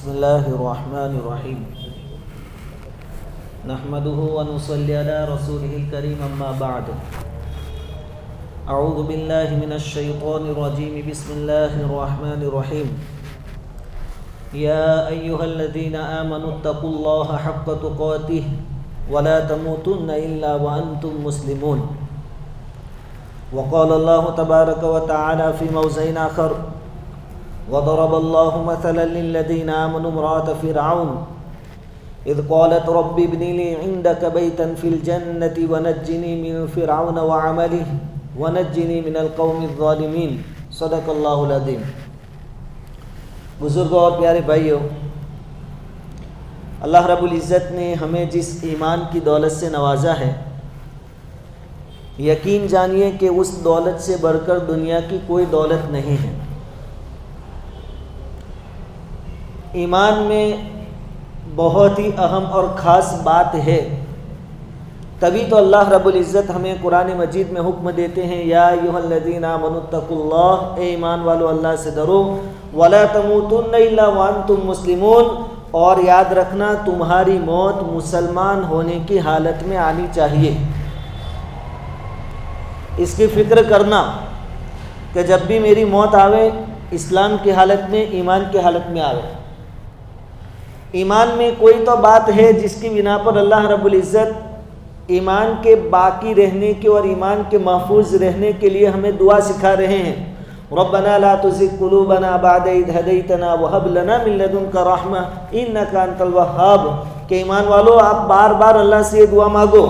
بسم الله الرحمن الرحيم نحمده ونصلي على رسوله الكريم أما بعد أعوذ بالله من الشيطان الرجيم بسم الله الرحمن الرحيم يا أيها الذين آمنوا اتقوا الله حق تقاته ولا تموتن إلا وأنتم مسلمون وقال الله تبارك وتعالى في موضع آخر وضرب الله مثلا للذين آمنوا امرأة فرعون إذ قالت رب ابن لي عندك بيتا في الجنة ونجني من فرعون وعمله ونجني من القوم الظالمين صدق اللہ العظیم۔ بزرگوں اور پیارے بھائیوں، اللہ رب العزت نے ہمیں جس ایمان کی دولت سے نوازا ہے، یقین جانیے کہ اس دولت سے بڑھ کر دنیا کی کوئی دولت نہیں ہے۔ ایمان میں بہت ہی اہم اور خاص بات ہے، تبھی تو اللہ رب العزت ہمیں قرآن مجید میں حکم دیتے ہیں یا ایھا الذین آمنوا اتقوا اللہ، اے ایمان والو اللہ سے ڈرو، ولا تموتن الا وانتم مسلمون، اور یاد رکھنا تمہاری موت مسلمان ہونے کی حالت میں آنی چاہیے۔ اس کی فکر کرنا کہ جب بھی میری موت آوے اسلام کی حالت میں، ایمان کی حالت میں آوے۔ ایمان میں کوئی تو بات ہے جس کی بنا پر اللہ رب العزت ایمان کے باقی رہنے کے اور ایمان کے محفوظ رہنے کے لیے ہمیں دعا سکھا رہے ہیں۔ ربنا لا تزغ قلوبنا بعد إذ هديتنا وهب لنا من لدنك رحمة إنك أنت الوهاب، کہ ایمان والو آپ بار بار اللہ سے یہ دعا مانگو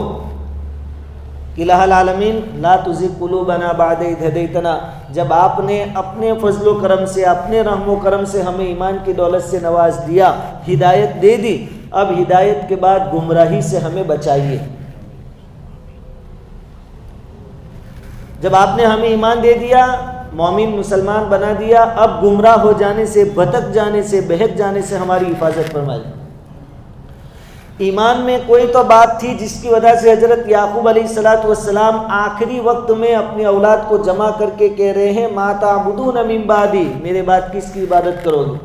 کہ الہ العالمین لا تزغ قلوبنا بعد إذ هديتنا، جب آپ نے اپنے فضل و کرم سے، اپنے رحم و کرم سے ہمیں ایمان کی دولت سے نواز دیا، ہدایت دے دی، اب ہدایت کے بعد گمراہی سے ہمیں بچائیے۔ جب آپ نے ہمیں ایمان دے دیا، مومن مسلمان بنا دیا، اب گمراہ ہو جانے سے، بھٹک جانے سے، بہک جانے سے ہماری حفاظت فرمائیے۔ ایمان میں کوئی تو بات تھی جس کی وجہ سے حضرت یعقوب علیہ السلام آخری وقت میں اپنی اولاد کو جمع کر کے کہہ رہے ہیں ما تعبدون من بعدی، میرے بعد کس کی عبادت کرو گے؟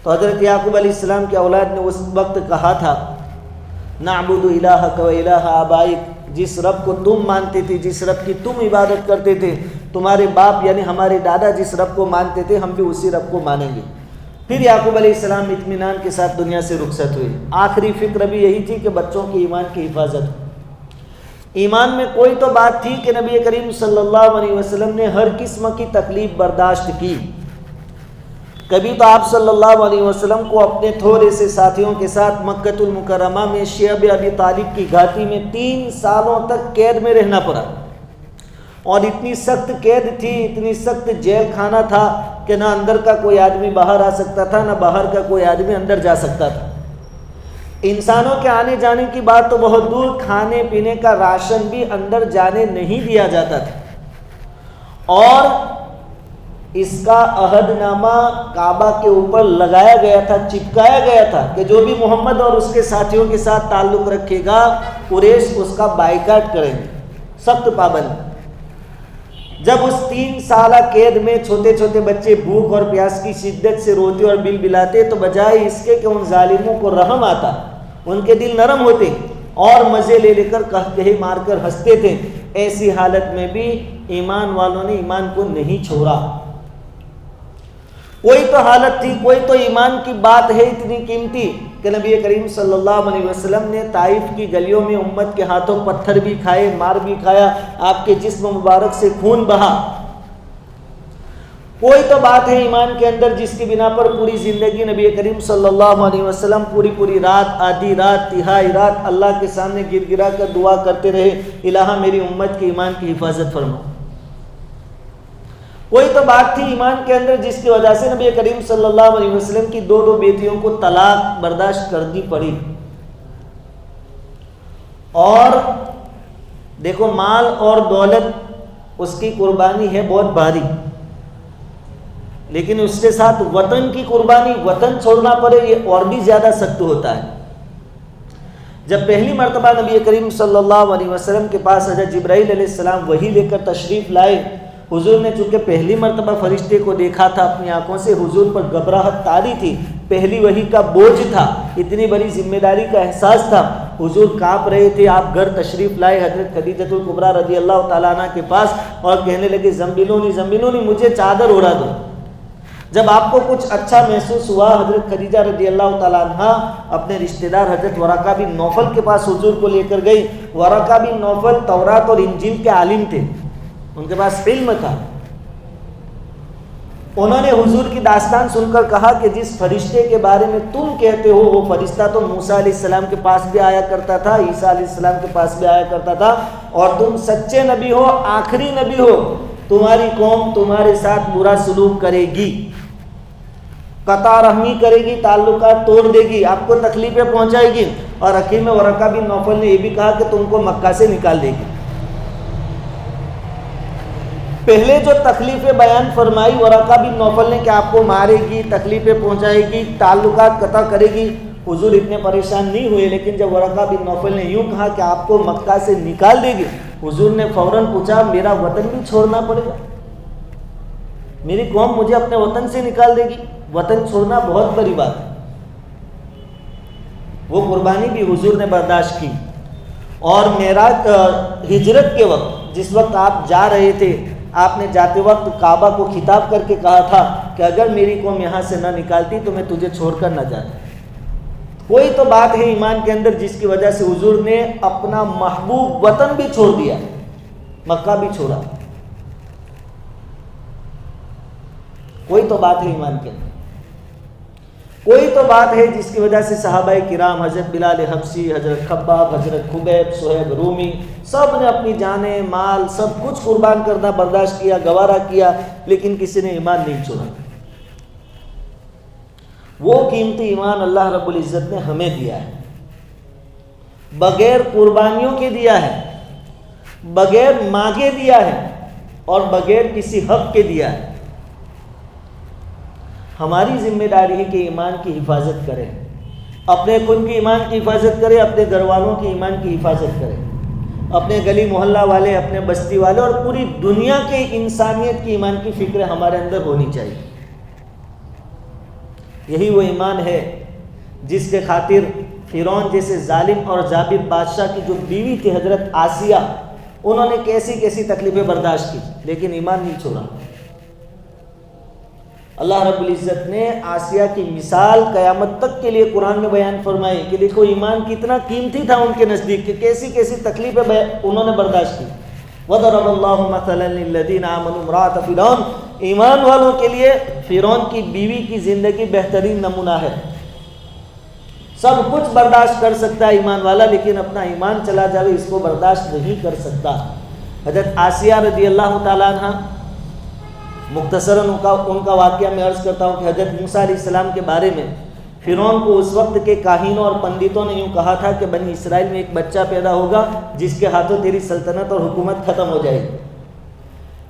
تو حضرت یعقوب علیہ السلام کی اولاد نے اس وقت کہا تھا نعبد الہک و الہ آبائک، جس رب کو تم مانتے تھے، جس رب کی تم عبادت کرتے تھے، تمہارے باپ یعنی ہمارے دادا جس رب کو مانتے تھے، ہم بھی اسی رب کو مانیں گے۔ پھر یعقوب علیہ السلام اطمینان کے ساتھ دنیا سے رخصت ہوئے۔ آخری فکر بھی یہی تھی کہ بچوں کی ایمان کی حفاظت ہو۔ ایمان میں کوئی تو بات تھی کہ نبی کریم صلی اللہ علیہ وسلم نے ہر قسم کی تکلیف برداشت کی۔ کبھی تو آپ صلی اللہ علیہ وسلم کو اپنے تھوڑے سے ساتھیوں کے ساتھ مکۃ المکرمہ میں شیب ابی طالب کی گھاٹی میں 3 سالوں تک قید میں رہنا پڑا، اور اتنی سخت قید تھی، اتنی سخت جیل خانہ تھا کہ نہ اندر کا کوئی آدمی باہر آ سکتا تھا، نہ باہر کا کوئی آدمی اندر جا سکتا تھا۔ انسانوں کے آنے جانے کی بات تو بہت دور، کھانے پینے کا راشن بھی اندر جانے نہیں دیا جاتا تھا، اور اس کا عہد نامہ کعبہ کے اوپر لگایا گیا تھا، چپکایا گیا تھا کہ جو بھی محمد اور اس کے ساتھیوں کے ساتھ تعلق رکھے گا قریش اس کا بائیکاٹ کریں گے، سخت پابند۔ جب اس 3 سالہ قید میں چھوٹے چھوٹے بچے بھوک اور پیاس کی شدت سے روتے اور بل بلاتے، تو بجائے اس کے کہ ان ظالموں کو رحم آتا، ان کے دل نرم ہوتے اور مزے لے لے کر قہقہے مار کر ہنستے تھے۔ ایسی حالت میں بھی ایمان والوں نے ایمان کو نہیں چھوڑا۔ کوئی تو حالت تھی، کوئی تو ایمان کی بات ہے اتنی قیمتی کہ نبی کریم صلی اللہ علیہ وسلم نے طائف کی گلیوں میں امت کے ہاتھوں پتھر بھی کھائے، مار بھی کھایا، آپ کے جسم مبارک سے خون بہا۔ کوئی تو بات ہے ایمان کے اندر جس کی بنا پر پوری زندگی نبی کریم صلی اللہ علیہ وسلم پوری رات، آدھی رات، تہائی رات اللہ کے سامنے گر گرا کر دعا کرتے رہے الہ میری امت کی ایمان کی حفاظت فرما۔ کوئی تو بات تھی ایمان کے اندر جس کی وجہ سے نبی کریم صلی اللہ علیہ وسلم کی 2 بیٹیوں کو طلاق برداشت کرنی پڑی۔ اور دیکھو مال اور دولت اس کی قربانی ہے بہت بھاری، لیکن اس کے ساتھ وطن کی قربانی، وطن چھوڑنا پڑے، یہ اور بھی زیادہ سخت ہوتا ہے۔ جب پہلی مرتبہ نبی کریم صلی اللہ علیہ وسلم کے پاس حضرت جبرائیل علیہ السلام وحی لے کر تشریف لائے، حضور نے چونکہ پہلی مرتبہ فرشتے کو دیکھا تھا اپنی آنکھوں سے، حضور پر گھبراہٹ طاری تھی، پہلی وحی کا بوجھ تھا، اتنی بڑی ذمہ داری کا احساس تھا، حضور کانپ رہے تھے۔ آپ گھر تشریف لائے حضرت خدیجۃ الکبریٰ رضی اللہ تعالیٰ عنہ کے پاس اور کہنے لگے زمبلونی زمبلونی، مجھے چادر اڑا دو۔ جب آپ کو کچھ اچھا محسوس ہوا، حضرت خدیجہ رضی اللہ تعالیٰ عنہ اپنے رشتہ دار حضرت ورقہ بن نوفل کے پاس حضور کو لے کر گئی۔ ورقہ بن نوفل تورات اور انجیل کے عالم تھے، ان کے پاس علم تھا۔ انہوں نے حضور کی داستان سن کر کہا کہ جس فرشتے کے بارے میں تم کہتے ہو وہ فرشتہ تو موسیٰ علیہ السلام کے پاس بھی آیا کرتا تھا، عیسیٰ علیہ السلام کے پاس بھی آیا کرتا تھا، اور تم سچے نبی ہو، آخری نبی ہو۔ تمہاری قوم تمہارے ساتھ برا سلوک کرے گی، قطع رحمی کرے گی، تعلقات توڑ دے گی، آپ کو تکلیفیں پہنچائے گی، اور آخر میں ورقہ بن نوفل نے یہ بھی کہا کہ تم کو مکہ سے نکال دے گی۔ پہلے جو تکلیفیں بیان فرمائی ورقہ بن نوفل نے کہ آپ کو مارے گی، تکلیفیں پہنچائے گی، تعلقات قطع کرے گی، حضور اتنے پریشان نہیں ہوئے۔ لیکن جب ورقہ بن نوفل نے یوں کہا کہ آپ کو مکہ سے نکال دے گی، حضور نے فوراً پوچھا میرا وطن بھی چھوڑنا پڑے گا؟ میری قوم مجھے اپنے وطن سے نکال دے گی؟ وطن چھوڑنا بہت بڑی بات ہے۔ وہ قربانی بھی حضور نے برداشت کی، اور معراج ہجرت کے وقت جس وقت آپ جا رہے تھے، آپ نے جاتے وقت کعبہ کو خطاب کر کے کہا تھا کہ اگر میری قوم یہاں سے نہ نکالتی تو میں تجھے چھوڑ کر نہ جاتا۔ کوئی تو بات ہے ایمان کے اندر جس کی وجہ سے حضور نے اپنا محبوب وطن بھی چھوڑ دیا، مکہ بھی چھوڑا۔ کوئی تو بات ہے ایمان کے اندر، کوئی تو بات ہے جس کی وجہ سے صحابہ کرام، حضرت بلال حبشی، حضرت خباب، حضرت خبیب، صہیب رومی، سب نے اپنی جانیں، مال، سب کچھ قربان کرنا برداشت کیا، گوارا کیا، لیکن کسی نے ایمان نہیں چھوڑا۔ وہ قیمتی ایمان اللہ رب العزت نے ہمیں دیا ہے، بغیر قربانیوں کے دیا ہے، بغیر مانگے دیا ہے، اور بغیر کسی حق کے دیا ہے۔ ہماری ذمہ داری ہے کہ ایمان کی حفاظت کریں، اپنے خود کی ایمان کی حفاظت کریں، اپنے گھر والوں کی ایمان کی حفاظت کریں، اپنے گلی محلہ والے، اپنے بستی والے، اور پوری دنیا کے انسانیت کی ایمان کی فکر ہمارے اندر ہونی چاہیے۔ یہی وہ ایمان ہے جس کے خاطر فرعون جیسے ظالم اور جابر بادشاہ کی جو بیوی تھی حضرت آسیہ، انہوں نے کیسی کیسی تکلیفیں برداشت کی، لیکن ایمان نہیں چھوڑا۔ اللہ رب العزت نے آسیہ کی مثال قیامت تک کے لیے قرآن میں بیان فرمائی کہ دیکھو ایمان کتنا قیمتی تھا ان کے نزدیک، کہ کیسی کیسی تکلیفیں انہوں نے برداشت کی۔ وَضَرَبَ اللَّهُ مَثَلًا لِلَّذِينَ آمَنُوا امْرَأَتَ فِرْعَوْنَ، ایمان والوں کے لیے فرعون کی بیوی کی زندگی بہترین نمونہ ہے۔ سب کچھ برداشت کر سکتا ہے ایمان والا، لیکن اپنا ایمان چلا جائے اس کو برداشت نہیں کر سکتا۔ حضرت آسیہ رضی اللہ تعالیٰ عنہ، مختصراً ان کا واقعہ میں عرض کرتا ہوں کہ حضرت موسیٰ علیہ السلام کے بارے میں فرعون کو اس وقت کے کاہنوں اور پنڈتوں نے یوں کہا تھا کہ بنی اسرائیل میں ایک بچہ پیدا ہوگا جس کے ہاتھوں تیری سلطنت اور حکومت ختم ہو جائے گی۔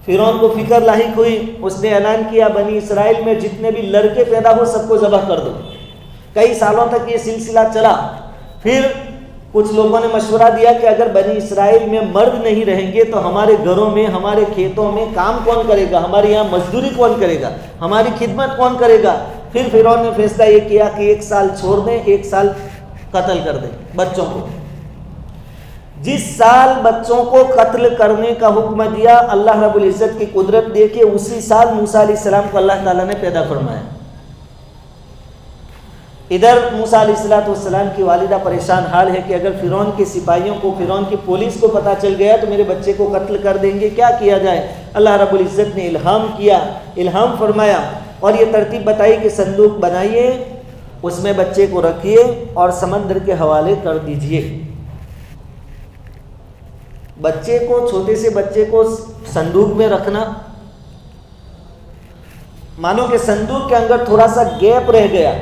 فرعون کو فکر لاحق ہوئی، اس نے اعلان کیا بنی اسرائیل میں جتنے بھی لڑکے پیدا ہو سب کو ذبح کر دو۔ کئی سالوں تک یہ سلسلہ چلا۔ پھر کچھ لوگوں نے مشورہ دیا کہ اگر بنی اسرائیل میں مرد نہیں رہیں گے تو ہمارے گھروں میں، ہمارے کھیتوں میں کام کون کرے گا، ہمارے یہاں مزدوری کون کرے گا، ہماری خدمت کون کرے گا۔ پھر فرعون نے فیصلہ یہ کیا کہ 1 سال چھوڑ دیں، 1 سال قتل کر دیں بچوں کو۔ جس سال بچوں کو قتل کرنے کا حکم دیا، اللہ رب العزت کی قدرت دیکھے اسی سال موسیٰ علیہ السلام کو اللہ تعالیٰ نے پیدا فرمایا۔ ادھر موسیٰ علیہ السلام کی والدہ پریشان حال ہے کہ اگر فرعون کے سپاہیوں کو، فرعون کی پولیس کو پتہ چل گیا تو میرے بچے کو قتل کر دیں گے، کیا کیا جائے۔ اللہ رب العزت نے الہام کیا، الہام فرمایا اور یہ ترتیب بتائی کہ صندوق بنائیے، اس میں بچے کو رکھیے اور سمندر کے حوالے کر دیجئے۔ بچے کو، چھوٹے سے بچے کو صندوق میں رکھنا، مانو کہ صندوق کے اندر تھوڑا سا گیپ رہ گیا،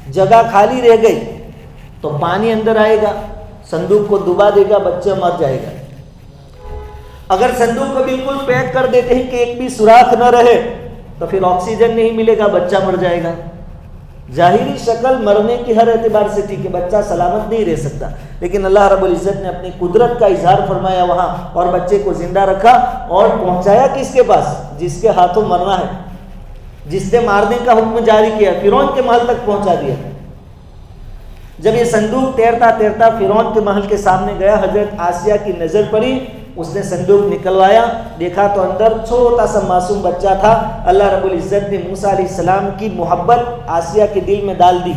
جگہ خالی رہ گئی تو پانی اندر آئے گا، صندوق کو ڈبا دے گا، بچہ مر جائے گا۔ اگر صندوق کو بالکل پیک کر دیتے ہیں کہ ایک بھی سوراخ نہ رہے تو پھر آکسیجن نہیں ملے گا، بچہ مر جائے گا۔ ظاہری شکل مرنے کی ہر اعتبار سے ٹھیک ہے، بچہ سلامت نہیں رہ سکتا، لیکن اللہ رب العزت نے اپنی قدرت کا اظہار فرمایا وہاں، اور بچے کو زندہ رکھا اور پہنچایا کس کے پاس؟ جس کے ہاتھوں مرنا ہے، جس نے مارنے کا حکم جاری کیا، فرعون کے محل تک پہنچا دیا۔ جب یہ صندوق تیرتا تیرتا فرعون کے محل کے سامنے گیا، حضرت آسیہ کی نظر پڑی، اس نے صندوق نکلوایا، دیکھا تو اندر چھوٹا سا معصوم بچہ تھا۔ اللہ رب العزت نے موسیٰ علیہ السلام کی محبت آسیہ کے دل میں ڈال دی،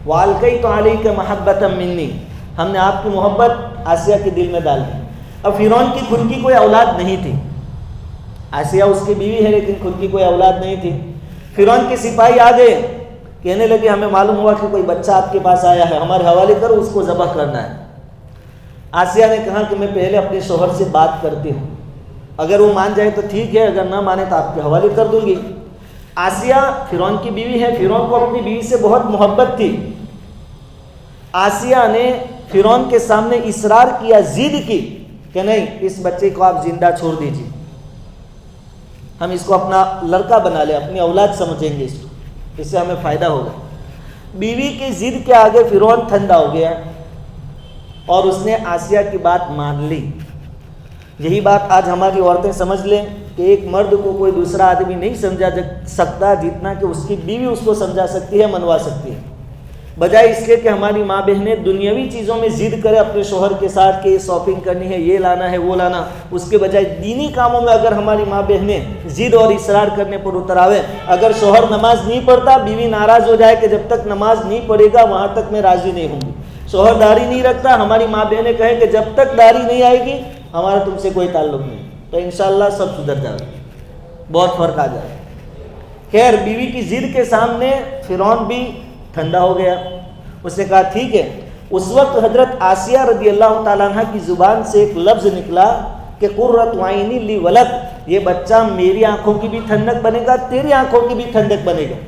وَأَلْقَيْتُ عَلَيْكَ مَحَبَّةً مِّنِّي، ہم نے آپ کی محبت آسیہ کے دل میں ڈال دی۔ اب فرعون کی خود کی کوئی اولاد نہیں تھی، آسیہ اس کی بیوی ہے لیکن خود کی کوئی اولاد نہیں تھی۔ فرعون کے سپاہی آ گئے، کہنے لگے ہمیں معلوم ہوا کہ کوئی بچہ آپ کے پاس آیا ہے، ہمارے حوالے کرو، اس کو ذبح کرنا ہے۔ آسیہ نے کہا کہ میں پہلے اپنے شوہر سے بات کرتی ہوں، اگر وہ مان جائے تو ٹھیک ہے، اگر نہ مانے تو آپ کے حوالے کر دوں گی۔ آسیہ فرعون کی بیوی ہے، فرعون کو اپنی بیوی سے بہت محبت تھی۔ آسیہ نے فرعون کے سامنے اصرار کیا، ضد کی کہ نہیں، اس بچے کو آپ زندہ چھوڑ دیجیے، ہم اس کو اپنا لڑکا بنا لیں، اپنی اولاد سمجھیں گے، اس سے ہمیں فائدہ ہوگا۔ بیوی کی ضد کے آگے فرعون ٹھنڈا ہو گیا اور اس نے آسیہ کی بات مان لی۔ یہی بات آج ہماری عورتیں سمجھ لیں کہ ایک مرد کو کوئی دوسرا آدمی نہیں سمجھا سکتا جتنا کہ اس کی بیوی اس کو سمجھا سکتی ہے، منوا سکتی ہے، بجائے اس لیے کہ ہماری ماں بہنیں دنیاوی چیزوں میں ضد کرے اپنے شوہر کے ساتھ کہ یہ شاپنگ کرنی ہے، یہ لانا ہے، وہ لانا، اس کے بجائے دینی کاموں میں اگر ہماری ماں بہنیں ضد اور اصرار کرنے پر اتر آوے، اگر شوہر نماز نہیں پڑھتا، بیوی ناراض ہو جائے کہ جب تک نماز نہیں پڑھے گا وہاں تک میں راضی نہیں ہوں گی، شوہر داڑھی نہیں رکھتا، ہماری ماں بہنیں کہیں کہ جب تک داڑھی نہیں آئے گی ہمارا تم سے کوئی تعلق نہیں، تو انشاءاللہ سب سدھر جائے گا، بہت فرق آ جائے۔ خیر، بیوی کی ضد کے سامنے فرعون بھی ٹھنڈا ہو گیا، اس نے کہا ٹھیک ہے۔ اس وقت حضرت آسیہ رضی اللہ تعالیٰ عنہ کی زبان سے ایک لفظ نکلا کہ قرۃ عینی لی ولد، یہ بچہ میری آنکھوں کی بھی ٹھنڈک بنے گا، تیری آنکھوں کی بھی ٹھنڈک بنے گا۔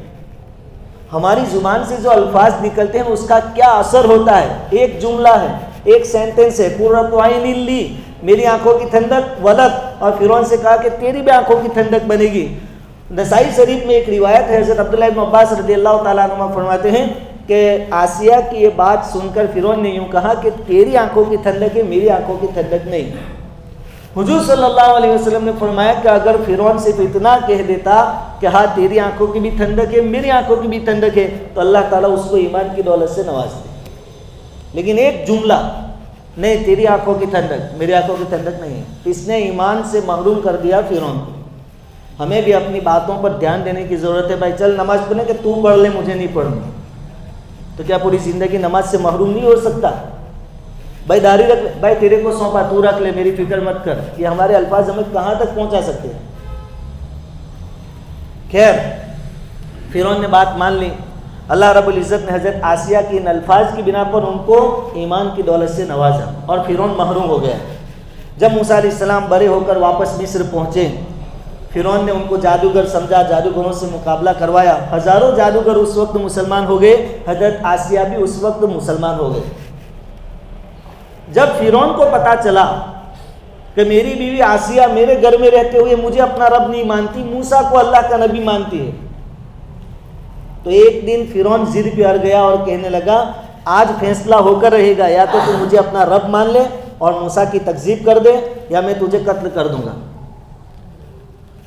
ہماری زبان سے جو الفاظ نکلتے ہیں اس کا کیا اثر ہوتا ہے؟ ایک جملہ ہے، ایک سینٹنس ہے، قرۃ عینی لی، میری آنکھوں کی ٹھنڈک، ولد، اور فرعون سے کہا کہ تیری بھی آنکھوں کی ٹھنڈک بنے گی۔ نسائی شریف میں ایک روایت ہے، حضرت عبداللہ بن عباس رضی اللہ تعالیٰ عنہ فرماتے ہیں کہ آسیہ کی یہ بات سن کر فرعون نے یوں کہا کہ تیری آنکھوں کی ٹھنڈک ہے، میری آنکھوں کی ٹھنڈک نہیں۔ حضور صلی اللہ علیہ وسلم نے فرمایا کہ اگر فرعون صرف اتنا کہہ دیتا کہ ہاں تیری آنکھوں کی بھی ٹھنڈک ہے، میری آنکھوں کی بھی ٹھنڈک ہے، تو اللہ تعالیٰ اس کو ایمان کی دولت سے نواز دے، لیکن ایک جملہ، نہیں تیری آنکھوں کی ٹھنڈک، میری آنکھوں کی ٹھنڈک نہیں ہے، اس نے ایمان سے محروم کر دیا فرعون کو۔ ہمیں بھی اپنی باتوں پر دھیان دینے کی ضرورت ہے۔ بھائی چل نماز پڑھنے کہ تو پڑھ لے، مجھے نہیں پڑھنی، تو کیا پوری زندگی نماز سے محروم نہیں ہو سکتا؟ بھائی داڑھی رکھ لے، بھائی تیرے کو سونپا تو رکھ لے، میری فکر مت کر، یہ ہمارے الفاظ ہمیں کہاں تک پہنچا سکتے ہیں؟ خیر، فرعون نے بات مان لی۔ اللہ رب العزت نے حضرت آسیہ کی ان الفاظ کی بنا پر ان کو ایمان کی دولت سے نوازا اور فرعون محروم ہو گیا۔ جب موسیٰ علیہ السلام بڑے ہو کر واپس مصر پہنچے، فرعون نے ان کو جادوگر سمجھا، جادوگروں سے مقابلہ کروایا، ہزاروں جادوگر اس وقت مسلمان ہو گئے، حضرت آسیہ بھی اس وقت مسلمان ہو گئے۔ جب فرعون کو پتا چلا کہ میری بیوی آسیہ میرے گھر میں رہتے ہوئے مجھے اپنا رب نہیں مانتی، موسیٰ کو اللہ کا نبی مانتی ہے، تو ایک دن فرعون ضد پہ اڑ گیا اور کہنے لگا آج فیصلہ ہو کر رہے گا، یا تو مجھے اپنا رب مان لے اور موسیٰ کی تکذیب کر دے، یا میں تجھے قتل کر دوں گا۔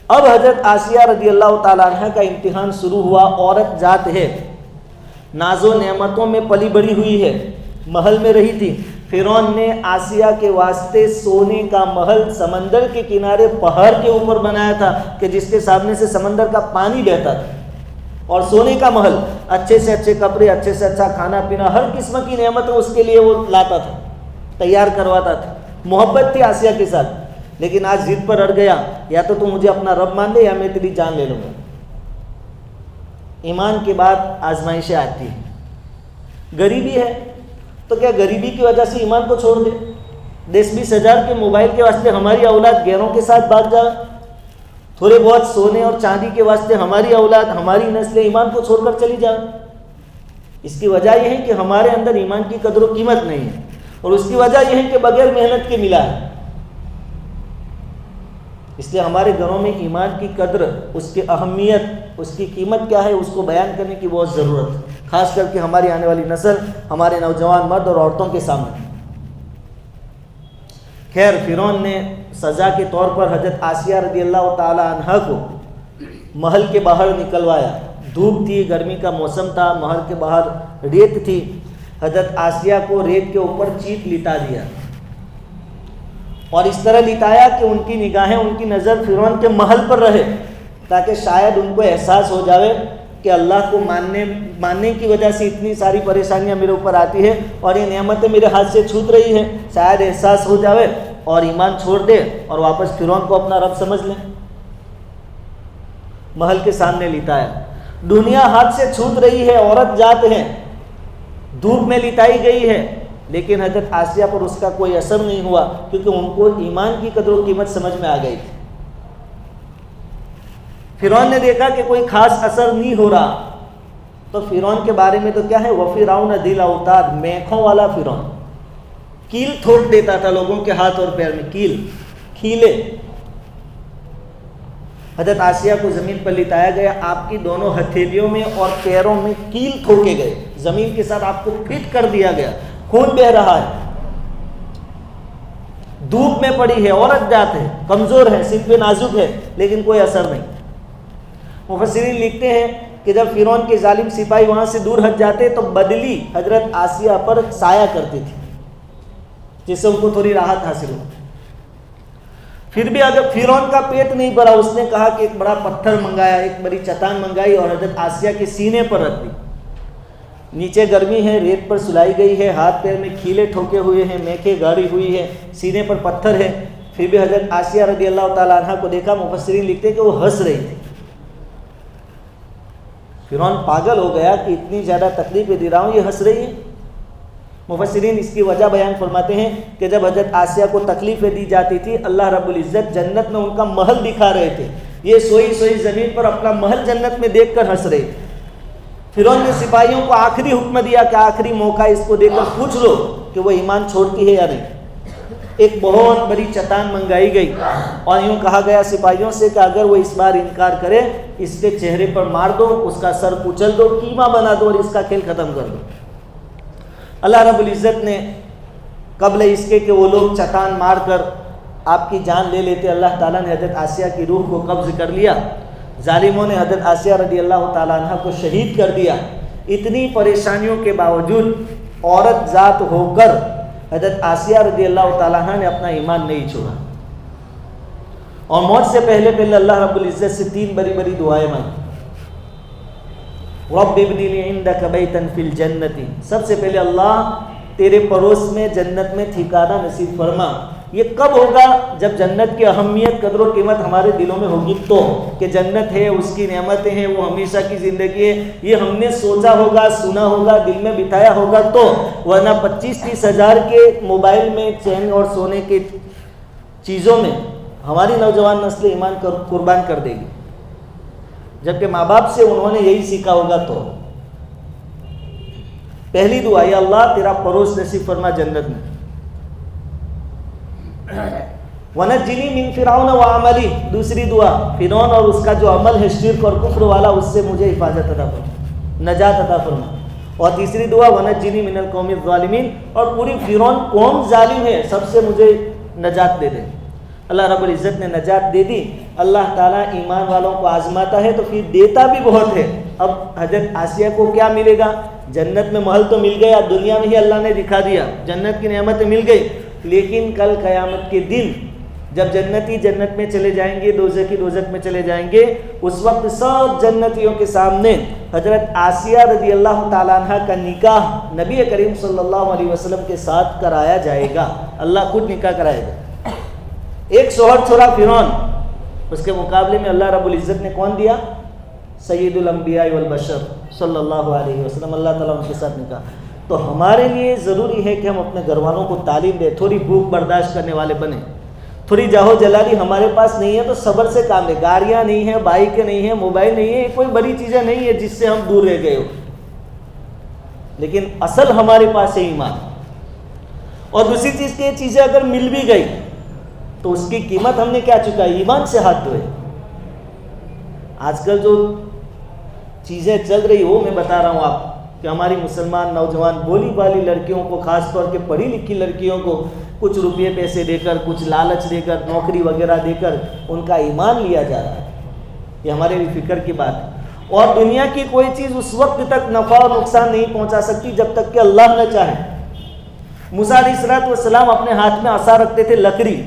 اب حضرت آسیہ رضی اللہ تعالیٰ عنہ کا امتحان شروع ہوا۔ عورت ذات ہے، ناز و نعمتوں میں پلی بڑی ہوئی ہے، محل میں رہی تھی۔ فرعون نے آسیہ کے واسطے سونے کا محل سمندر کے کنارے پہاڑ کے اوپر بنایا تھا کہ جس کے سامنے سے سمندر کا پانی بہتا تھا، اور سونے کا محل، اچھے سے اچھے کپڑے، اچھے سے اچھا کھانا پینا، ہر قسم کی نعمتیں اس کے لیے وہ لاتا تھا، تیار کرواتا تھا۔ محبت تھی آسیہ کے ساتھ، لیکن آج ضد پر اڑ گیا، یا تو مجھے اپنا رب مان لے یا میں تیری جان لے لوں گا۔ ایمان کے بعد آزمائشیں آتی ہیں۔ غریبی ہے تو کیا غریبی کی وجہ سے ایمان کو چھوڑ دے؟ 10-20 ہزار کے موبائل کے واسطے ہماری اولاد غیروں کے ساتھ بھاگ جائے، تھوڑے بہت سونے اور چاندی کے واسطے ہماری اولاد، ہماری نسلیں ایمان کو چھوڑ کر چلی جائیں؟ اس کی وجہ یہ ہے کہ ہمارے اندر ایمان کی قدر و قیمت نہیں ہے، اور اس کی وجہ یہ ہے کہ بغیر محنت کے ملا ہے۔ اس لیے ہمارے گھروں میں ایمان کی قدر، اس کی اہمیت اس کی قیمت کیا ہے اس کو بیان کرنے کی بہت ضرورت ہے، خاص کر کے ہماری آنے والی نسل، ہمارے نوجوان مرد اور عورتوں کے سامنے۔ خیر، فرعون نے سزا کے طور پر حضرت آسیہ رضی اللہ تعالی عنہ کو محل کے باہر نکلوایا۔ دھوپ تھی، گرمی کا موسم تھا، محل کے باہر ریت تھی، حضرت آسیہ کو ریت کے اوپر چیت لٹا دیا، اور اس طرح لٹایا کہ ان کی نگاہیں، ان کی نظر فرعون کے محل پر رہے، تاکہ شاید ان کو احساس ہو جاوے کہ اللہ کو ماننے کی وجہ سے اتنی ساری پریشانیاں میرے اوپر آتی ہے اور یہ نعمتیں میرے ہاتھ سے چھوٹ رہی ہیں، شاید احساس ہو جاوے اور ایمان چھوڑ دے اور واپس فرعون کو اپنا رب سمجھ لیں۔ محل کے سامنے لٹایا، دنیا ہاتھ سے چھوٹ رہی ہے، عورت ذات ہے، دھوپ میں لٹائی گئی ہے، لیکن حضرت آسیہ پر اس کا کوئی اثر نہیں ہوا، کیونکہ ان کو ایمان کی قدر و قیمت سمجھ میں آ گئی تھی۔ فرعون نے دیکھا کہ کوئی خاص اثر نہیں ہو رہا، تو فرعون کے بارے میں تو کیا ہے، وَفِرْعَوْنَ ذِی الْأَوْتَادِ، میخوں والا فرعون، کیل ٹھوک دیتا تھا لوگوں کے ہاتھ اور پیر میں، کھیلے۔ حضرت آسیہ کو زمین پر لٹایا گیا، آپ کی دونوں ہتھیلیوں میں اور پیروں میں کیل ٹھوکے گئے، زمین کے ساتھ آپ کو فٹ کر دیا گیا، خون بہ رہا ہے، دھوپ میں پڑی ہے، عورت ذات ہے، کمزور ہے، سر پہ نازک ہے، لیکن کوئی اثر نہیں۔ مفسرین لکھتے ہیں کہ جب فرعون کے ظالم سپاہی وہاں سے دور ہٹ جاتے تو بدلی حضرت آسیہ پر سایہ کرتی تھی، جس سے ان کو تھوڑی راحت حاصل ہو۔ پھر بھی اگر فرعون کا پیٹ نہیں بھرا، اس نے کہا کہ ایک بڑا پتھر منگایا، ایک بڑی چٹان منگائی اور حضرت آسیہ کے سینے پر رکھ دی۔ نیچے گرمی ہے، ریت پر سلائی گئی ہے، ہاتھ پیر میں کھیلے ٹھوکے ہوئے ہیں، میخیں گاڑی ہوئی ہے، سینے پر پتھر ہے، پھر بھی حضرت آسیہ رضی اللہ تعالیٰ عنہ کو دیکھا۔ مفسرین لکھتے کہ وہ ہنس رہی تھی۔ فرعون پاگل ہو گیا کہ اتنی زیادہ تکلیفیں دے رہا ہوں، یہ ہنس رہی ہے۔ مفسرین اس کی وجہ بیان فرماتے ہیں کہ جب حضرت آسیہ کو تکلیفیں دی جاتی تھی، اللہ رب العزت جنت میں ان کا محل دکھا رہے تھے، یہ سوئی زمین پر اپنا محل جنت میں دیکھ کر ہنس رہے تھے۔ فرعون نے سپاہیوں کو آخری حکم دیا کہ آخری موقع اس کو دے کر پوچھ لو کہ وہ ایمان چھوڑتی ہے یا نہیں۔ ایک بہت بڑی چٹان منگائی گئی اور یوں کہا گیا سپاہیوں سے کہ اگر وہ اس بار انکار کرے، اس کے چہرے پر مار دو، اس کا سر کچل دو، کیما بنا دو اور اس کا کھیل ختم کر دو۔ اللہ رب العزت نے قبل اس کے کہ وہ لوگ چٹان مار کر آپ کی جان لے لیتے، اللہ تعالیٰ نے حضرت آسیہ کی روح کو قبض کر لیا۔ ظالموں نے حضرت آسیہ رضی اللہ تعالیٰ عنہ کو شہید کر دیا۔ اتنی پریشانیوں کے باوجود عورت ذات ہو کر حضرت آسیہ رضی اللہ تعالیٰ عنہ نے اپنا ایمان نہیں چھوڑا، اور موت سے پہلے اللہ رب العزت سے 3 بڑی دعائیں مانگی۔ رب ابن لی عندک بیتا فی الجنت، سب سے پہلے اللہ تیرے پڑوس میں جنت میں ٹھکانہ نصیب فرما۔ یہ کب ہوگا؟ جب جنت کی اہمیت، قدر و قیمت ہمارے دلوں میں ہوگی تو، کہ جنت ہے، اس کی نعمتیں ہیں، وہ ہمیشہ کی زندگی ہے، یہ ہم نے سوچا ہوگا، سنا ہوگا، دل میں بٹھایا ہوگا تو، ورنہ 25-30 ہزار کے موبائل میں، چین اور سونے کے چیزوں میں ہماری نوجوان نسل ایمان قربان کر دے گی، جبکہ ماں باپ سے انہوں نے یہی سیکھا ہوگا تو۔ پہلی دعا، یا اللہ تیرا پڑوس نصیب فرما جنت میں۔ وَنَجِّنِي مِن فِرْعَوْنَ وَعَمَلِهِ، دوسری دعا، فرعون اور اس کا جو عمل ہے شرک اور کفر والا، اس سے مجھے حفاظت عطا فرما، نجات عطا فرما۔ اور تیسری دعا، وَنَجِّنِي مِنَ الْقَوْمِ الظَّالِمِينَ، اور پوری فرعون قوم ظالم ہے، سب سے مجھے نجات دے دے۔ اللہ رب العزت نے نجات دے دی۔ اللہ تعالیٰ ایمان والوں کو آزماتا ہے تو پھر دیتا بھی بہت ہے۔ اب حضرت آسیہ کو کیا ملے گا؟ جنت میں محل تو مل گیا، دنیا میں ہی اللہ نے دکھا دیا، جنت کی نعمتیں مل گئی، لیکن کل قیامت کے دن جب جنتی جنت میں چلے جائیں گے، دوزخی دوزخ میں چلے جائیں گے، اس وقت سب جنتیوں کے سامنے حضرت آسیہ رضی اللہ تعالیٰ عنہ کا نکاح نبی کریم صلی اللہ علیہ وسلم کے ساتھ کرایا جائے گا۔ اللہ خود نکاح کرائے گا۔ ایک شوہر چھوڑا فرعون، اس کے مقابلے میں اللہ رب العزت نے کون دیا؟ سید الانبیاء والبشر صلی اللہ علیہ وسلم، اللہ تعالیٰ ان کے ساتھ نکاح۔ تو ہمارے لیے ضروری ہے کہ ہم اپنے گھر والوں کو تعلیم دیں، تھوڑی بھوک برداشت کرنے والے بنیں، تھوڑی جاہو جلالی ہمارے پاس نہیں ہے تو صبر سے کام لیں۔ گاڑیاں نہیں ہیں، بائکیں نہیں ہیں، موبائل نہیں ہے، یہ کوئی بڑی چیزیں نہیں ہے جس سے ہم دور رہ گئے ہو، لیکن اصل ہمارے پاس ہے ایمان۔ اور دوسری چیز کہ یہ چیزیں اگر مل بھی گئی تو اس کی قیمت ہم نے کیا چکائی؟ ایمان سے ہاتھ دھوئے۔ آج کل جو چیزیں چل رہی ہو، میں بتا رہا ہوں آپ کہ ہماری مسلمان نوجوان بولی بالی لڑکیوں کو، خاص طور کے پڑھی لکھی لڑکیوں کو کچھ روپئے پیسے دے کر، کچھ لالچ دے کر، نوکری وغیرہ دے کر ان کا ایمان لیا جا رہا ہے. یہ ہمارے بھی فکر کی بات ہے. اور دنیا کی کوئی چیز اس وقت تک نفع اور نقصان نہیں پہنچا سکتی جب تک کہ اللہ نہ چاہے. موسیٰ علیہ السلام اپنے ہاتھ میں عصا رکھتے تھے، لکڑی.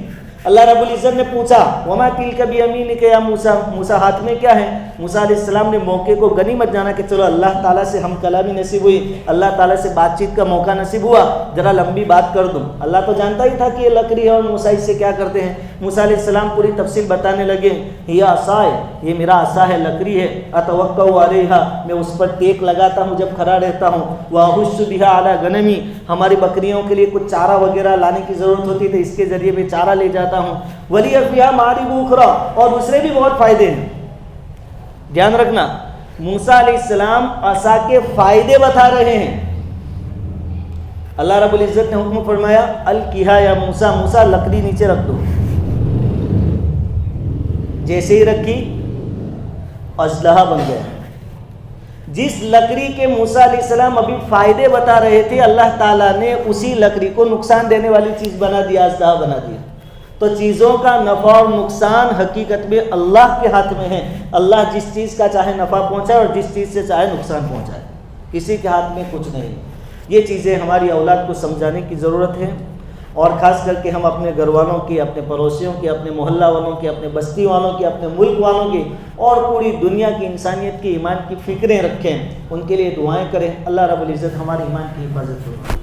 اللہ رب العزت نے پوچھا وما تلک بیمینک یا موسیٰ، موسیٰ ہاتھ میں کیا ہے؟ موسیٰ علیہ السلام نے موقع کو غنیمت جانا کہ چلو اللہ تعالیٰ سے ہم کلامی نصیب ہوئی، اللہ تعالیٰ سے بات چیت کا موقع نصیب ہوا، ذرا لمبی بات کر دوں. اللہ تو جانتا ہی تھا کہ یہ لکڑی ہے اور موسیٰ اس سے کیا کرتے ہیں. موسیٰ علیہ السلام پوری تفصیل بتانے لگے. یہ عصا ہے، یہ میرا عصا ہے، لکڑی ہے. اتوکل علیہا، میں اس پر ٹیک لگاتا ہوں جب کھڑا رہتا ہوں. واحث بہا علی غنمی، ہماری بکریوں کے لیے کچھ چارہ وغیرہ لانے کی ضرورت ہوتی ہے، اس کے ذریعے میں چارہ لے جاتا ہوں. ولی فیہا مآرب اخری، اور دوسرے بھی بہت فائدے ہیں. دھیان رکھنا، موسیٰ علیہ السلام عصا کے فائدے بتا رہے ہیں. اللہ رب العزت نے حکم فرمایا القیہا یا موسیٰ، موسیٰ لکڑی نیچے رکھ دو. جیسے ہی رکھی اسلحہ بن گیا. جس لکڑی کے موسیٰ علیہ السلام ابھی فائدے بتا رہے تھے، اللہ تعالیٰ نے اسی لکڑی کو نقصان دینے والی چیز بنا دیا، اسلحہ بنا دیا. تو چیزوں کا نفع اور نقصان حقیقت میں اللہ کے ہاتھ میں ہے. اللہ جس چیز کا چاہے نفع پہنچائے اور جس چیز سے چاہے نقصان پہنچائے، کسی کے ہاتھ میں کچھ نہیں. یہ چیزیں ہماری اولاد کو سمجھانے کی ضرورت ہے، اور خاص کر کے ہم اپنے گھر والوں کی، اپنے پڑوسیوں کی، اپنے محلہ والوں کی، اپنے بستی والوں کی، اپنے ملک والوں کی اور پوری دنیا کی انسانیت کی ایمان کی فکریں رکھیں، ان کے لیے دعائیں کریں. اللہ رب العزت ہمارے ایمان کی حفاظت کرے.